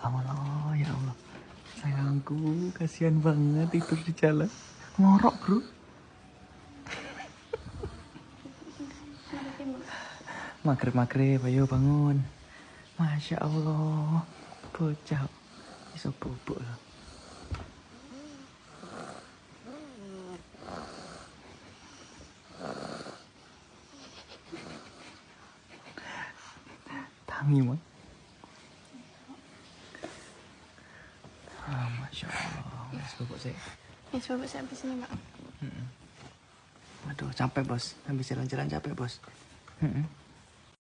Allah, ya Allah. Sayangku, kasihan banget tidur di jalan. Ngorok, bro. Maghrib, ayo bangun. Masya Allah, bocah. Bisa bubuk loh. Tangi, Mak. Masya Allah. Mas bubuk sih. Mas bubuk saya habis ini, Mbak. Aduh, capek, Bos. Habis jalan-jalan capek, Bos.